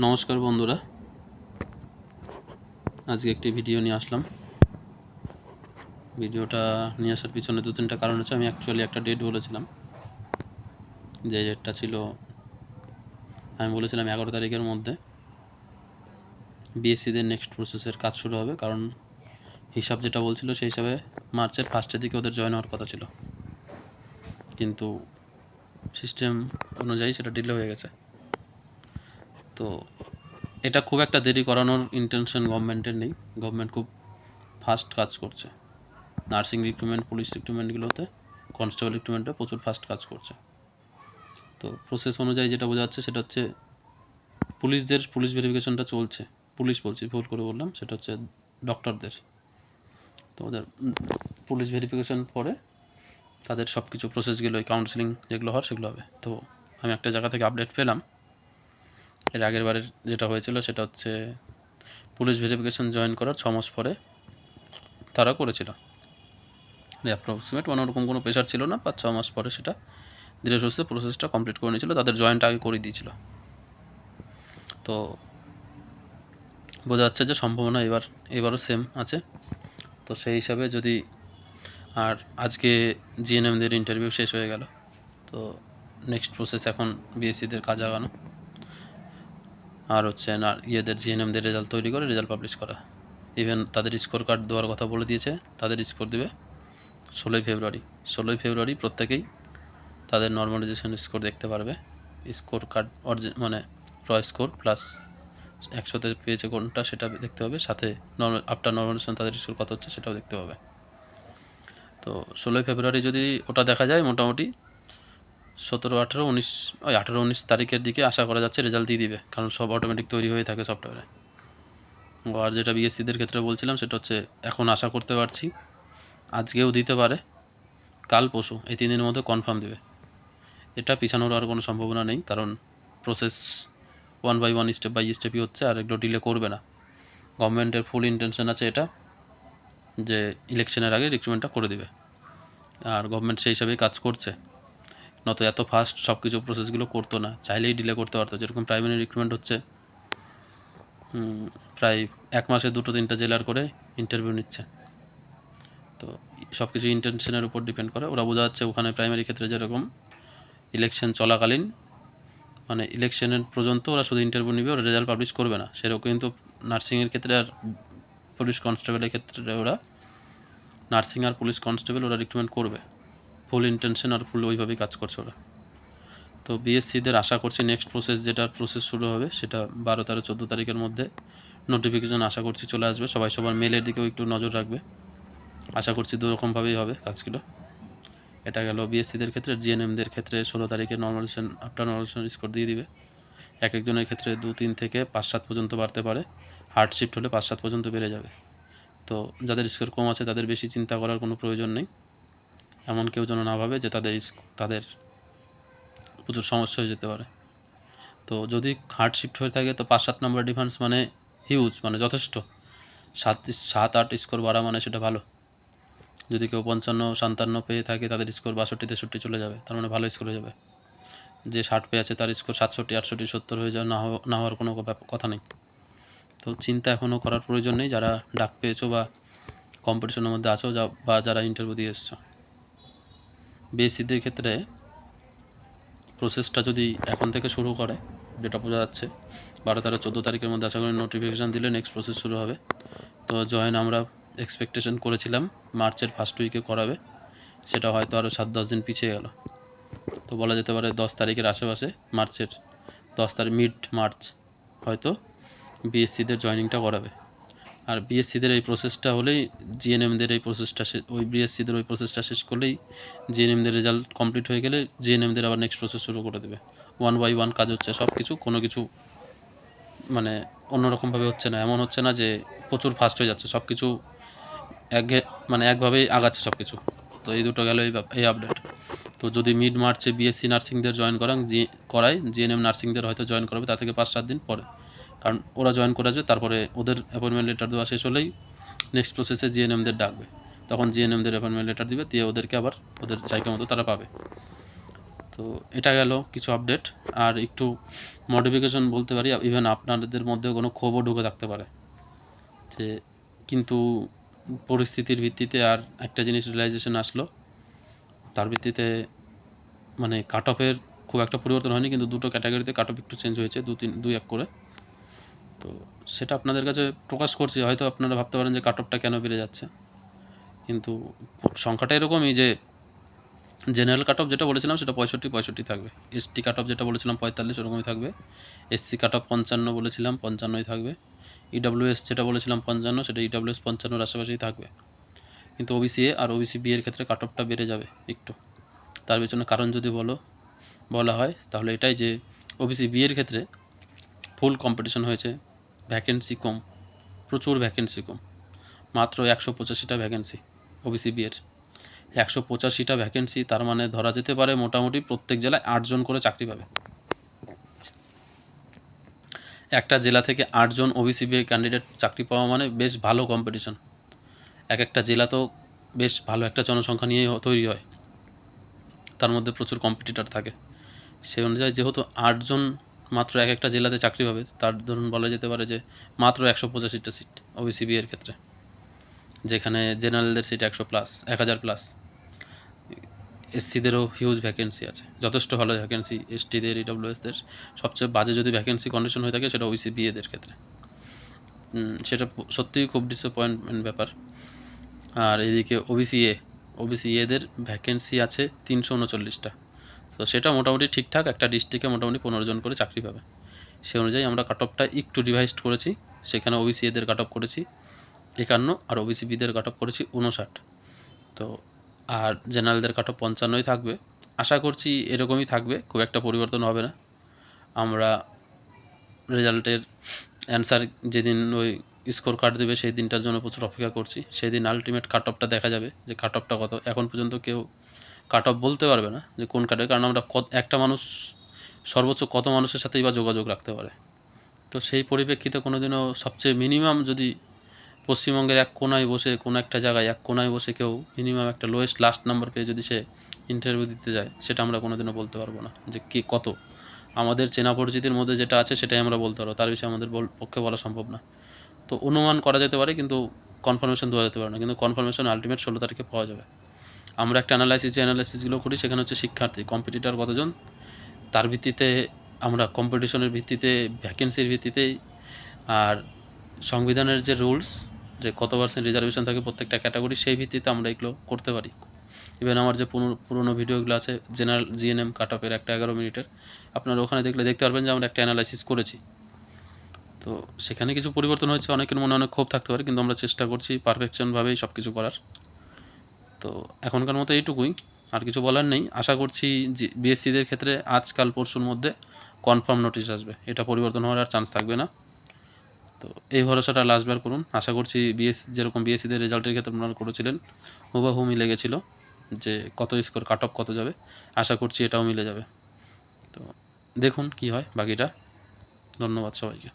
নমস্কার বন্ধুরা, আজকে একটি ভিডিও নিয়ে আসলাম। ভিডিওটা নিয়ে আসার পিছনে দু তিনটা কারণ আছে। আমি অ্যাকচুয়ালি একটা ডেট বলেছিলাম, যে ডেটটা ছিল, আমি বলেছিলাম 11 তারিখের মধ্যে বিএসসিদের নেক্সট প্রসেসের কাজ শুরু হবে। কারণ হিসাব যেটা বলছিল সেই হিসাবে মার্চের ফার্স্টের দিকে ওদের জয়েন হওয়ার কথা ছিল, কিন্তু সিস্টেম অনুযায়ী সেটা ডিলে হয়ে গেছে। তো এটা খুব একটা দেরি করানোর ইন্টেনশন গভর্নমেন্টের নেই। গভর্নমেন্ট খুব ফাস্ট কাজ করছে। নার্সিং রিক্রুটমেন্ট, পুলিশ রিক্রুটমেন্টগুলোতে, কনস্টেবল রিক্রুটমেন্টে প্রচুর ফাস্ট কাজ করছে। তো প্রসেস অনুযায়ী যেটা বোঝা যাচ্ছে সেটা হচ্ছে পুলিশ ভেরিফিকেশনটা চলছে। পুলিশ বলছি, ভুল করে বললাম, সেটা হচ্ছে ডক্টরদের। তো ওদের পুলিশ ভেরিফিকেশন পরে তাদের সব কিছু প্রসেসগুলো, কাউন্সেলিং যেগুলো হয় সেগুলো হবে। তো আমি একটা জায়গা থেকে আপডেট পেলাম, এর আগের বারের যেটা হয়েছিল সেটা হচ্ছে পুলিশ ভেরিফিকেশন জয়েন করার 6 মাস পরে তারা করেছিল। অ্যাপ্রক্সিমেট ওরকম কোনো প্রেশার ছিল না, 5-6 মাস পরে সেটা ধীরে সুস্থে প্রসেসটা কমপ্লিট করে নিয়েছিল, তাদের জয়েন্ট আগে করে দিয়েছিল। তো বোঝা যাচ্ছে যে সম্ভাবনা এবারও সেম আছে। তো সেই হিসাবে যদি, আর আজকে জিএনএমদের ইন্টারভিউ শেষ হয়ে গেল, তো নেক্সট প্রসেস এখন বিএসসিদের কাজ আগানো, আর হচ্ছে না ইয়েদের জিএনএমদের রেজাল্ট তৈরি করে রেজাল্ট পাবলিশ করা। ইভেন তাদের স্কোর কার্ড দেওয়ার কথা বলে দিয়েছে, তাদের স্কোর দেবে 16ই ফেব্রুয়ারি প্রত্যেকেই তাদের নর্মালাইজেশন স্কোর দেখতে পারবে। স্কোর কার্ড মানে র স্কোর প্লাস 100তে পেয়েছে কোনটা সেটা দেখতে হবে, সাথে আফটার নর্মালাইজেশন তাদের স্কোর কত হচ্ছে সেটাও দেখতে পাবে। তো 16ই ফেব্রুয়ারি যদি ওটা দেখা যায়, মোটামুটি 17, 18, 19, ওই 18, 19 তারিখের দিকে আশা করা যাচ্ছে রেজাল্ট দিয়ে দিবে, কারণ সব অটোমেটিক তৈরি হয়ে থাকে সফটওয়্যারে। আর যেটা বিএসসিদের ক্ষেত্রে বলছিলাম সেটা হচ্ছে এখন আশা করতে পারছি আজকেও দিতে পারে, কাল পরশু এই 3 দিনের মধ্যে কনফার্ম দেবে। এটা পিছানোর আর কোনো সম্ভাবনা নেই, কারণ প্রসেস 1 বাই 1 স্টেপ বাই স্টেপই হচ্ছে, আর এগুলো ডিলে করবে না। গভর্নমেন্টের ফুল ইন্টেনশন আছে এটা, যে ইলেকশনের আগে রিক্রুটমেন্টটা করে দেবে, আর গভর্নমেন্ট সেই হিসাবেই কাজ করছে। নত এত ফাস্ট সব কিছু প্রসেসগুলো করতো না, চাইলেই ডিলে করতে পারতো। যেরকম প্রাইমারি রিক্রুটমেন্ট হচ্ছে প্রায় 1 মাসে 2-3টা জেলার করে ইন্টারভিউ নিচ্ছে। তো সব কিছু ইন্টেনশনের উপর ডিপেন্ড করে। ওরা বোঝা যাচ্ছে ওখানে প্রাইমারি ক্ষেত্রে যেরকম ইলেকশন চলাকালীন, মানে ইলেকশনের পর্যন্ত ওরা শুধু ইন্টারভিউ নেবে, ওরা রেজাল্ট পাবলিশ করবে না, সেরকম কিন্তু নার্সিংয়ের ক্ষেত্রে আর পুলিশ কনস্টেবলের ক্ষেত্রে ওরা নার্সিং আর পুলিশ কনস্টেবল ওরা রিক্রুটমেন্ট করবে। ফুল ইন্টেনশন আর ফুল ওইভাবেই কাজ করছে ওরা। তো বিএসসিদের আশা করছি নেক্সট যেটার প্রসেস শুরু হবে সেটা 12, 13, 14 তারিখের মধ্যে নোটিফিকেশন আশা করছি চলে আসবে। সবার মেলের দিকেও একটু নজর রাখবে। আশা করছি দুরকমভাবেই হবে কাজগুলো। এটা গেল বিএসসিদের ক্ষেত্রে। জিএনএমদের ক্ষেত্রে 16 তারিখে নর্মালাইজেশন, আফটার নর্মালাইজেশন স্কোর দিয়ে দিবে। এক একজনের ক্ষেত্রে 2-3 থেকে 5-7 পর্যন্ত বাড়তে পারে, হার্ড শিফট হলে 5-7 পর্যন্ত বেড়ে যাবে। তো যাদের স্কোর কম আছে তাদের বেশি চিন্তা করার কোনো প্রয়োজন নেই। এমন কেউ যেন না ভাবে যে তাদের প্রচুর সমস্যা হয়ে যেতে পারে। তো যদি হার্ড শিফট হয়ে থাকে তো 5-7 নম্বর ডিফারেন্স মানে হিউজ, মানে যথেষ্ট। 7-8 স্কোর বাড়া মানে সেটা ভালো। যদি কেউ 55-57 পেয়ে থাকে, তাদের স্কোর 62-63 চলে যাবে, তার মানে ভালো স্কোর হয়ে যাবে। যে 60 পেয়ে আছে তার স্কোর 67, 68, 70 হয়ে যাবে, না হওয়ার কোনো কথা নেই। তো চিন্তা এখনও করার প্রয়োজন নেই, যারা ডাক পেয়েছো বা কম্পিটিশনের মধ্যে আছো, বা যারা ইন্টারভিউ দিয়ে এসছো। বিএসসিদের ক্ষেত্রে প্রসেসটা যদি এখন থেকে শুরু করে, যেটা বোঝা যাচ্ছে 12, 13, 14 তারিখের মধ্যে আশা করি নোটিফিকেশান দিলে নেক্সট প্রসেস শুরু হবে। তো জয়েন আমরা এক্সপেকটেশন করেছিলাম মার্চের ফার্স্ট উইকে করাবে, সেটা হয়তো আরও 7-10 দিন পিছিয়ে গেল। তো বলা যেতে পারে 10 তারিখের আশেপাশে, মার্চের 10 তারিখ, মিড মার্চ হয়তো বিএসসিদের জয়েনিংটা করাবে। আর বিএসসিদের এই প্রসেসটা হলেই জিএনএমদের এই প্রসেসটা বিএসসিদের ওই প্রসেসটা শেষ করলেই জিএনএমদের রেজাল্ট কমপ্লিট হয়ে গেলে জিএনএমদের আবার নেক্সট প্রসেস শুরু করে দেবে। 1 বাই 1 কাজ হচ্ছে, সব কিছু, কোনো কিছু মানে অন্যরকমভাবে হচ্ছে না। এমন হচ্ছে না যে প্রচুর ফাস্ট হয়ে যাচ্ছে, সব কিছু একভাবেই আগাচ্ছে সব কিছু। তো এই দুটো গেল এই আপডেট। তো যদি মিড মার্চে বিএসসি নার্সিংদের জয়েন করায়, জিএনএম নার্সিংদের হয়তো জয়েন করাবে তার থেকে 5-7 দিন পরে, কারণ ওরা জয়েন করে আসবে, তারপরে ওদের অ্যাপয়েন্টমেন্ট লেটার দেওয়া শেষ হলেই নেক্সট প্রসেসে জিএনএমদের ডাকবে, তখন জিএনএমদের অ্যাপয়েন্টমেন্ট লেটার দিবে, দিয়ে ওদেরকে আবার ওদের জায়গা মতো তারা পাবে। তো এটা গেল কিছু আপডেট। আর একটু মডিফিকেশন বলতে পারি, ইভেন আপনাদের মধ্যে কোনো ক্ষোভও ঢুকে থাকতে পারে যে, কিন্তু পরিস্থিতির ভিত্তিতে আর একটা জিনিস রিয়েলাইজেশন আসলো, তার ভিত্তিতে মানে কাট অফের খুব একটা পরিবর্তন হয়নি, কিন্তু দুটো ক্যাটাগরিতে কাট অফ একটু চেঞ্জ হয়েছে, 2-1 করে। তো সেটা আপনাদের কাছে প্রকাশ করছি। হয়তো আপনারা ভাবতে পারেন যে কাট অফটা কেন বেড়ে যাচ্ছে, কিন্তু সংখ্যাটা এরকমই যে জেনারেল কাট অফ যেটা বলেছিলাম সেটা 65 থাকবে, এসটি কাট অফ যেটা বলেছিলাম 45 ওরকমই থাকবে, এসসি কাট অফ 55 বলেছিলাম 55ই থাকবে, ইডাব্লিউএস যেটা বলেছিলাম 55 সেটা ইডাব্লিউএস 55-র আশেপাশেই থাকবে। কিন্তু ওবিসি এ আর ওবিসি বি এর ক্ষেত্রে কাট অফটা বেড়ে যাবে একটু। তার পেছনে কারণ যদি বলা হয় তাহলে এটাই যে ওবিসি বি এর ক্ষেত্রে ফুল কম্পিটিশন হয়েছে, ভ্যাকেন্সি কম, প্রচুর ভ্যাকেন্সি কম, মাত্র 185টা ভ্যাকেন্সি ওবিসি বি এর। 185টা ভ্যাকেন্সি, তার মানে ধরা যেতে পারে মোটামুটি প্রত্যেক জেলায় 8 জন করে চাকরি পাবে। একটা জেলা থেকে 8 জন ওবিসি বি ক্যান্ডিডেট চাকরি পাওয়া মানে বেশ ভালো কম্পিটিশন। এক একটা জেলা তো বেশ ভালো একটা জনসংখ্যা নিয়েই তৈরি হয়, তার মধ্যে প্রচুর কম্পিটিটর থাকে। সেই অনুযায়ী যেহেতু 8 জন মাত্র এক একটা জেলাতে চাকরি পাবে, তার ধরুন বলা যেতে পারে যে মাত্র 185টা সিট ওবিসি বি এর ক্ষেত্রে, যেখানে জেনারেলদের সিট 1000+। এসসিদেরও হিউজ ভ্যাকেন্সি আছে, যথেষ্ট ভালো ভ্যাকেন্সি এসটিদের, ইডব্লিউএসদের। সবচেয়ে বাজে যদি ভ্যাকেন্সি কন্ডিশন হয়ে থাকে সেটা ওবিসি বি এদের ক্ষেত্রে, সেটা সত্যিই খুব ডিসঅ্যাপয়েন্টমেন্ট ব্যাপার। আর এদিকে ওবিসি এদের ভ্যাকেন্সি আছে 339টা। তো সেটা মোটামুটি ঠিকঠাক, একটা ডিস্ট্রিক্টে মোটামুটি 15 জন করে চাকরি পাবে। সেই অনুযায়ী আমরা কাট অফটা একটু রিভাইজড করেছি, সেখানে ওবিসি এদের কাট অফ করেছি 51 আর ওবিসি বিদের কাট অফ করেছি 59। তো আর জেনারেলদের কাট অফ 55ই থাকবে। আশা করছি এরকমই থাকবে, খুব একটা পরিবর্তন হবে না। আমরা রেজাল্টের অ্যান্সার যেদিন ওই স্কোর কার্ড দেবে সেই দিনটার জন্য প্রচুর অপেক্ষা করছি। সেদিন আলটিমেট কাট অফটা দেখা যাবে যে কাট অফটা কত। এখন পর্যন্ত কেউ কাট অফ বলতে পারবে না যে কোন কাটে, কারণ আমরা একটা মানুষ সর্বোচ্চ কত মানুষের সাথেই বা যোগাযোগ রাখতে পারে। তো সেই পরিপ্রেক্ষিতে কোনো দিনও সবচেয়ে মিনিমাম যদি পশ্চিমবঙ্গের এক কোনায় বসে, কোনো একটা জায়গায় এক কোনায় বসে কেউ মিনিমাম একটা লোয়েস্ট লাস্ট নাম্বার পেয়ে যদি সে ইন্টারভিউ দিতে যায়, সেটা আমরা কোনো দিনও বলতে পারবো না যে কে কত। আমাদের চেনা পরিচিতির মধ্যে যেটা আছে সেটাই আমরা বলতে পারবো, তার বিষয়ে আমাদের পক্ষে বলা সম্ভব না। তো অনুমান করা যেতে পারে, কিন্তু কনফার্মেশন দেওয়া যেতে পারে না। কিন্তু কনফার্মেশন আলটিমেট 16 তারিখে পাওয়া যাবে। আমরা একটা অ্যানালাইসিসগুলো করি, সেখানে হচ্ছে শিক্ষার্থী কম্পিটিটর কতজন, তার ভিত্তিতে আমরা কম্পিটিশনের ভিত্তিতে, ভ্যাকেন্সির ভিত্তিতেই, আর সংবিধানের যে রুলস যে কত % রিজার্ভেশন থাকে প্রত্যেকটা ক্যাটাগরি, সেই ভিত্তিতে আমরা এগুলো করতে পারি। ইভেন আমার যে পুরোনো ভিডিওগুলো আছে জেনারেল জিএনএম কাট অফের একটা 11 মিনিটের, আপনারা ওখানে দেখতে পারবেন যে আমরা একটা অ্যানালাইসিস করেছি। তো সেখানে কিছু পরিবর্তন হয়েছে, অনেকের মনে অনেক ক্ষোভ থাকতে পারে, কিন্তু আমরা চেষ্টা করছি পারফেকশনভাবেই সব কিছু করার। তো এখনকার মতো এইটুকুই, আর কিছু বলার নেই। আশা করছি যে বিএসসিদের ক্ষেত্রে আজকাল পরশুর মধ্যে কনফার্ম নোটিশ আসবে, এটা পরিবর্তন হওয়ার আর চান্স থাকবে না। তো এই ভরসাটা লাস্টবার করুন। আশা করছি যেরকম বিএসসিদের রেজাল্টের ক্ষেত্রে আপনারা করেছিলেন হুবহু মিলে গেছিলো যে কত স্কোর কাট অফ কত যাবে, আশা করছি এটাও মিলে যাবে। তো দেখুন কি হয় বাকিটা। ধন্যবাদ সবাইকে।